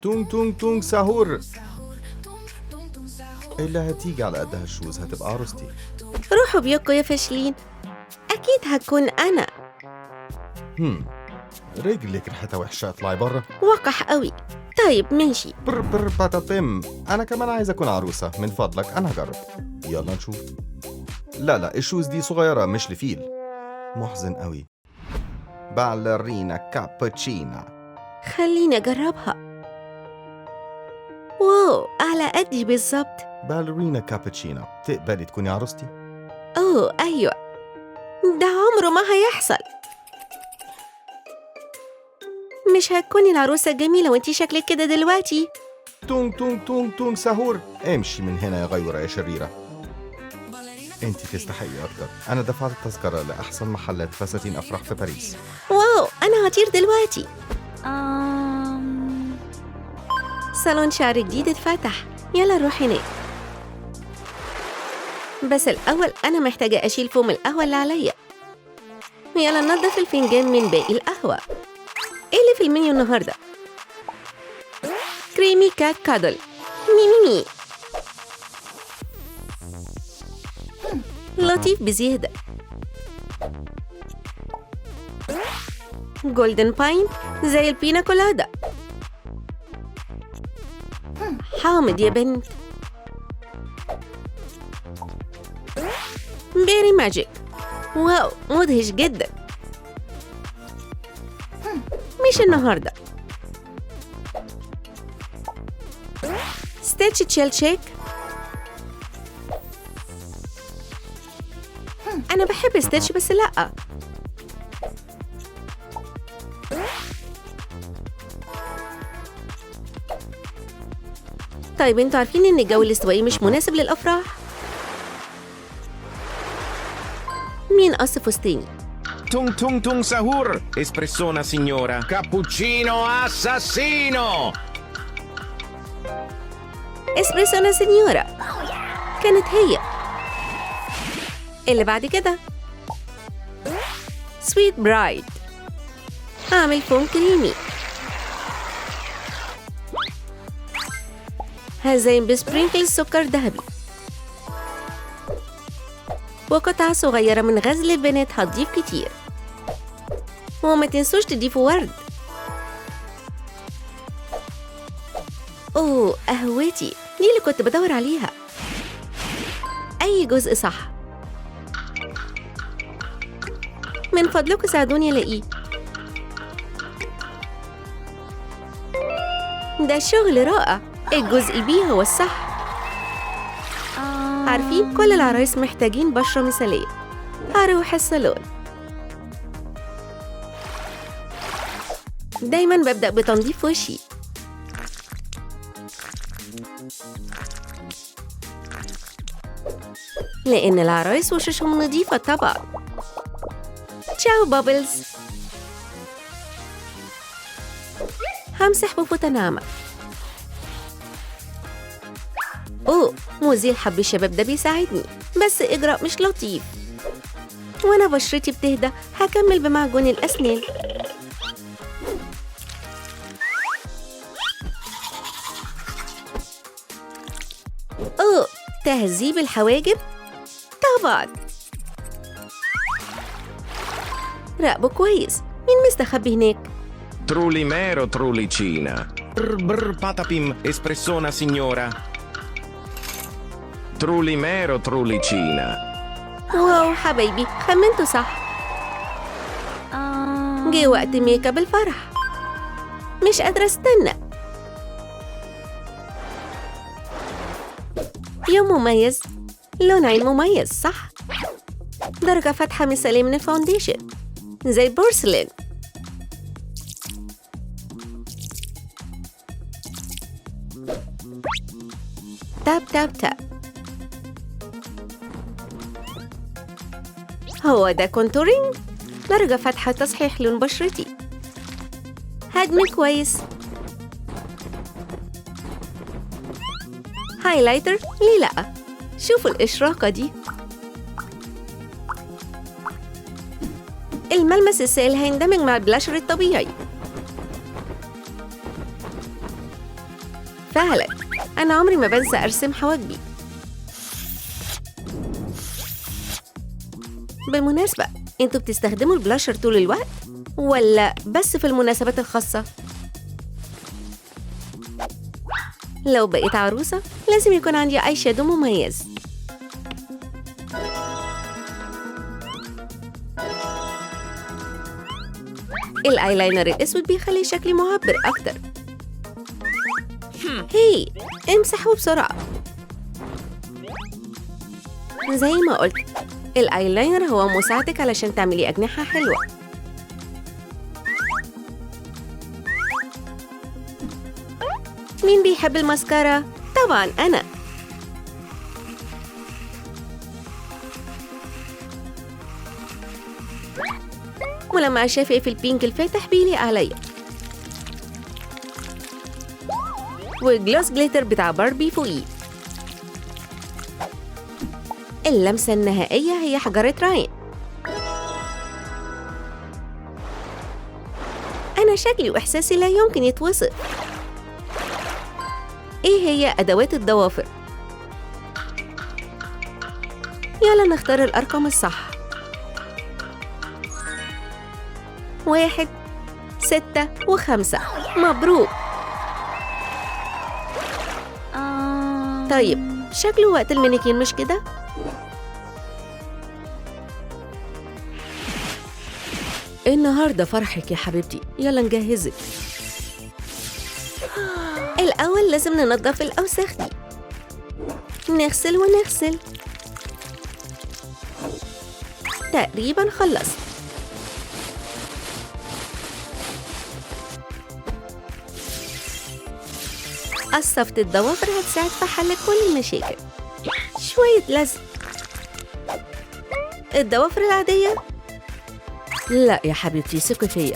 تونغ تونغ تونغ ساهور. اللي هتيجي على قد هالشوز هتبقى عروستي. روحوا بيوكو يا فاشلين، أكيد هكون أنا. رجلك ريحتها وحشة، اطلعي برا. وقح قوي. طيب ماشي. بر بر باتاتم، أنا كمان عايز أكون عروسة من فضلك، أنا هجرب. يلا نشوف. لا الشوز دي صغيرة مش لفيل. محزن قوي. باليرينا كابتشينا. خليني أجربها. واو، على قدي بالظبط. باليرينا كابتشينا، تقبلي تكوني عروستي؟ أوه أيوة، ده عمره ما هيحصل. مش هتكوني العروسة الجميلة وانتي شكلك كده دلوقتي. تونغ تونغ تونغ تونغ ساهور، امشي من هنا يا غيورة يا شريرة. انت تستحقي اكتر. انا دفعت التذكرة لاحسن محلات فساتين افراح في باريس. واو، أنا هطير دلوقتي. صالون شعر جديد اتفتح، يلا نروح هناك. بس الأول أنا محتاجة أشيل فوم القهوة اللي عليا. يلا ننضف الفنجان من باقي القهوة. إيه اللي في المنيو النهاردة؟ كريمي كات كادل. مي لطيف بزيادة. جولدن باين زي البينا كولادا. حامض يا بنت. بيري ماجيك. واو، مدهش جدا. مش النهاردة. ستيتش تشيل شيك. أنا بحب ستيتش بس لأ. طيب انتوا عارفين إن الجو الاستوائي مش مناسب للأفراح؟ مين قص فستاني؟ Tung tung tung sahur, espressona signora. Cappuccino assassino. اسبريسونا سينيورا. كانت هي. اللي بعد كده سويت برايد. أعمل فوم كريمي. هزين بسبرينكل سكر ذهبي وقطعة صغيرة من غزل البنات هتضيف كتير. وما تنسوش تضيفوا ورد. أوه، قهوتي دي اللي كنت بدور عليها. أي جزء صح؟ من فضلكم ساعدوني ألاقيه. ده شغل رائع. الجزء بيه هو الصح. عارفين كل العرايس محتاجين بشرة مثالية. هروح الصالون. دايما ببدأ بتنظيف وشي. لأن العرايس وشوشهم نظيفة طبعا. تشاو بابلز. همسح بفوطة ناعمة. أوه، مزيل حب الشباب ده بيساعدني، بس إجراء مش لطيف. وأنا بشرتي بتهدى هكمل بمعجون الأسنان. أوه، تهذيب الحواجب؟ طبعا. راقبه كويس، مين مستخبي هناك؟ Trulimero trulicina. Brr brr patapim, espressona signora. Trulimero trulicina. واو حبايبي، خمنتوا صح. جه وقت ميك اب الفرح. مش قادرة استنى. يوم مميز، لون عين مميز صح؟ درجة فاتحة مثالية من الفاونديشن زي بورسلين. تاب تاب تاب. هو ده كونتورينج؟ درجة فاتحة تصحيح لون بشرتي. هدمي كويس. هايلايتر؟ ليه لأ؟ شوفوا الإشراقة دي. الملمس السائل هيندمج مع البلاشر الطبيعي. فعلا أنا عمري ما بنسى أرسم حواجبي. بالمناسبة، انتوا بتستخدموا البلاشر طول الوقت ولا بس في المناسبات الخاصة؟ لو بقيت عروسة لازم يكون عندي اي شادو مميز. الايلاينر الاسود بيخلي شكلي معبر اكتر. هي امسحه بسرعة. زي ما قلت، الايلاينر هو مساعدك علشان تعملي أجنحة حلوة. مين بيحب الماسكارا؟ طبعاً أنا. ولما أشوف البينك الفاتح بيليق عليا. والجلوس جليتر بتاع باربي فوقيه. اللمسة النهائية هي حجرة راين. أنا شكلي وإحساسي لا يمكن يتوصف. إيه هي أدوات الضوافر؟ يلا نختار الأرقام الصح. 1 6 و5. مبروك. طيب شكله وقت المانيكين مش كده؟ النهاردة فرحك يا حبيبتي، يلا نجهزك. الأول لازم ننظف الأوساخ دي. نغسل ونغسل. تقريباً خلصت. قصفة الضوافر هتساعد في حل كل المشاكل. شوية لزق. الضوافر العادية؟ لا يا حبيبتي، ثقي فيا.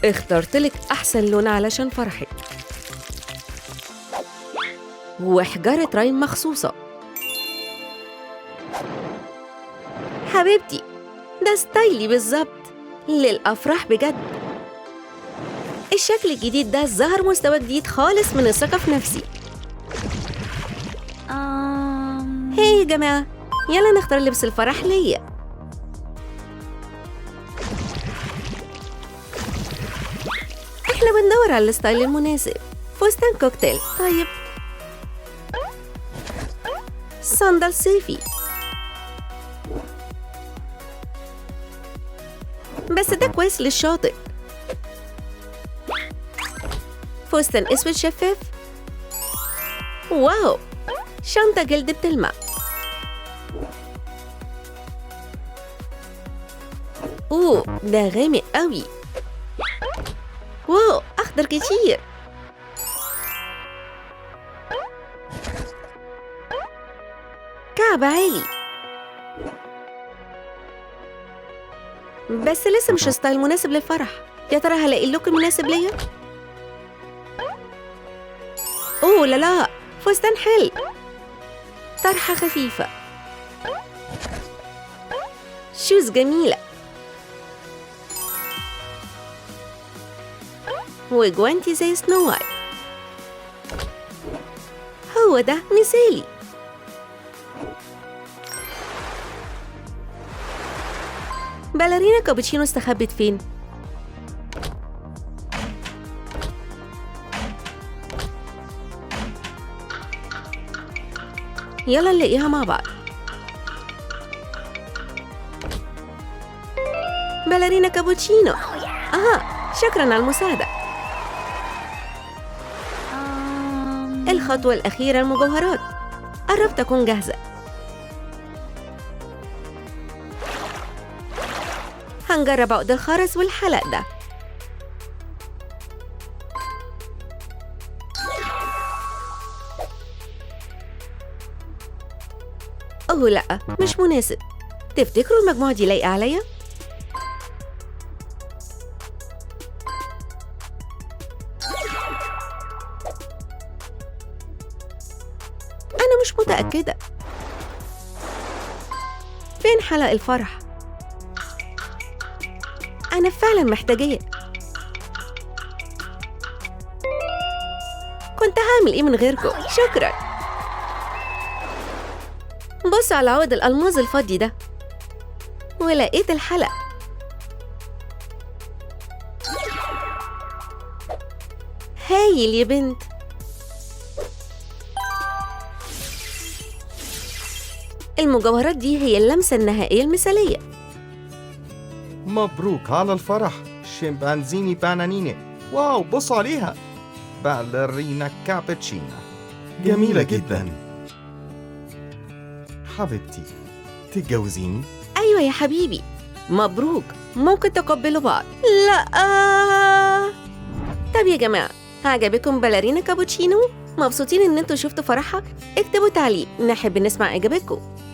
اخترتلك أحسن لون علشان فرحك. وحجارة راين مخصوصة. حبيبتي، ده ستايلي بالظبط للأفراح بجد. الشكل الجديد ده ظهر مستوى جديد خالص من الثقة في نفسي. هاي يا جماعة، يلا نختار لبس الفرح ليا. احنا بندور على الستايل المناسب. فستان كوكتيل. طيب صندل صيفي. بس ده كويس للشاطئ. فستان اسود شفاف. واو، شنطة جلد بتلمع. اوه، ده غامق قوي. واو، أخضر كتير. كعب عالي. بس لسه مش ستايل مناسب للفرح. يا ترى هلاقي اللوك المناسب ليا؟ اوه لا لا، فستان حلو. طرحة خفيفة. شوز جميلة. وجوانتي زي سنو وايت. هو ده مثالي. باليرينا كابتشينو استخبت فين؟ يلا نلاقيها مع بعض. باليرينا كابتشينو. شكراً على المساعدة. الخطوة الأخيرة المجوهرات. قربت أكون جاهزة. هنجرب عقد الخرز والحلق ده. أوه لأ، مش مناسب. تفتكروا المجموعة دي لايقة عليا؟ أنا مش متأكدة. فين حلق الفرح؟ أنا فعلاً محتاجاه. كنت هعمل إيه من غيركم؟ شكراً. بصوا على عود الألماظ الفاضي ده، ولقيت الحلق. هايل يا بنت. المجوهرات دي هي اللمسة النهائية المثالية. مبروك على الفرح شمبانزيني بانانيني. واو، بصوا عليها، باليرينا كابتشينا جميلة جدا. حبيبتي، تتجوزيني؟ أيوة يا حبيبي، مبروك. ممكن تقبلوا بعض؟ لا. طب يا جماعة، عجبكم باليرينا كابوتشينو؟ مبسوطين إن انتوا شفتوا فرحها؟ اكتبوا تعليق، نحب نسمع إجابتكم.